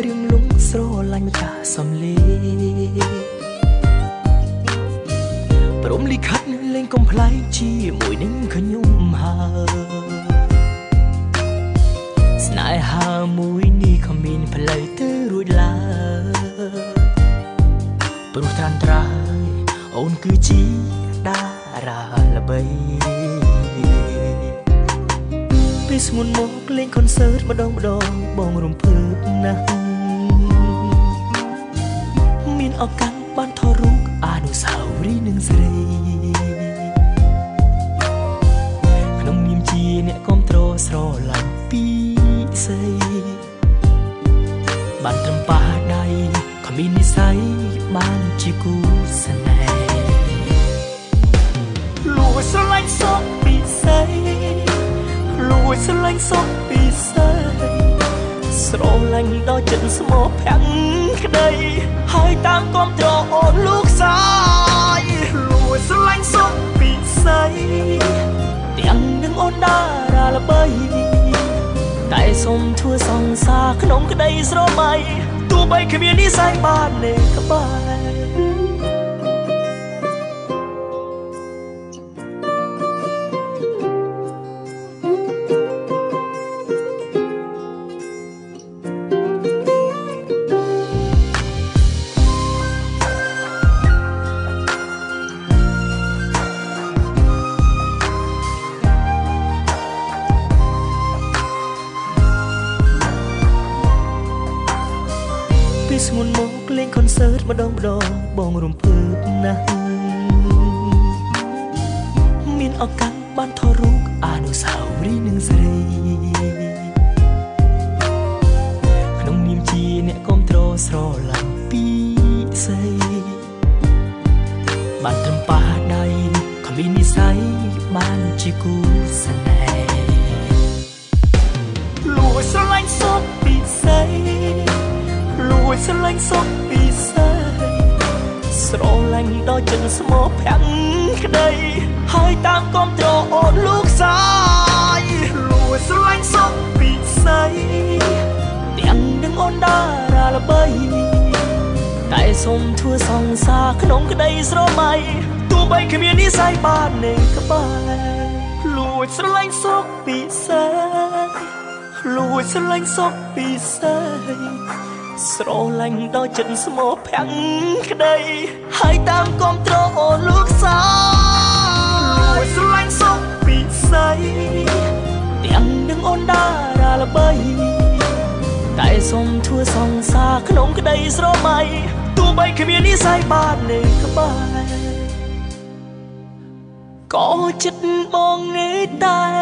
រៀងលងស្រឡាញ់ម្ចាស់សំលេព្រមលិខិតលេងកំ ប្លែកជាមួយនឹងខ្ញុំស្នេហាមួយនេះគ្មានផ្លូវទៅរួចឡើយព្រោះត្រានត្រើយអូនគឺជាតារាល្បីពេលស្ងួនមកលេងកុនសឺតម្ដងបងរំភើបណាស់មានឱកាសបានថតរូបអនុស្សាវរីយ៍នឹងស្រីក្នុងនាមជាអ្នកគាំទ្រស្រឡាញ់ពីស្រីបានត្រឹមប៉ះដៃគ្មាននិស្ស័យបានជាគូស្នេហ៍លួចស្រឡាញ់សក់ពីស្រីលួចស្រឡាញ់សក់ពីស្រីស្រឡាញ់ដល់ចិត្តស្មោះភាំងក្តីហើយតាមគាំទ្រអូនលោកសាយលួចស្រឡាញ់សក់ពីស្រីទាំងនឹងអូនតារាល្បីតែសុំធ្វើសង្សារក្នុងក្តីស្រមៃទោះបីគ្មាននិស្ស័យបានលេងក្បែរស្ងួនមកលេងកុនសឺតម្ដងបងរំភើបណាស់មានឱកាសបានថតរូបអនុស្សាវរីយ៍នឹងស្រីក្នុងនាមជាអ្នកគាំទ្រស្រឡាញ់ពីស្រីបានត្រឹមប៉ះដៃគ្មាននិស្ស័យបានជាគូស្នេហ៍លួចស្រឡាញ់សក់ពីស្រីលួចស្រឡាញ់សក់ពីស្រីស្រឡាញ់ដល់ចិត្តស្មោះភាំងក្តីហើយតាមគាំទ្រអូនលោកសាយលួចស្រឡាញ់សក់ពីស្រីទាំងនឹងអូនតារាល្បីតែសុំធ្វើសង្សារក្នុងក្តីស្រមៃទោះបីគ្មាននិស្ស័យបានលេងក្បែរលួចស្រឡាញ់សក់ពីស្រីលួចស្រឡាញ់សក់ពីស្រីស្រឡាញ់ដល់ចិត្តស្មោះភាំងក្តីហើយតាមគាំទ្រអូនលោកសាយលួចស្រឡាញ់សក់ពីស្រីទាំងនឹងអូនតារាល្បីតែសុំធ្វើសង្សារក្នុងក្តីស្រមៃទោះបីគ្មាននិស្ស័យបានលេងក្បែរក៏ចិត្តបងនេះតែ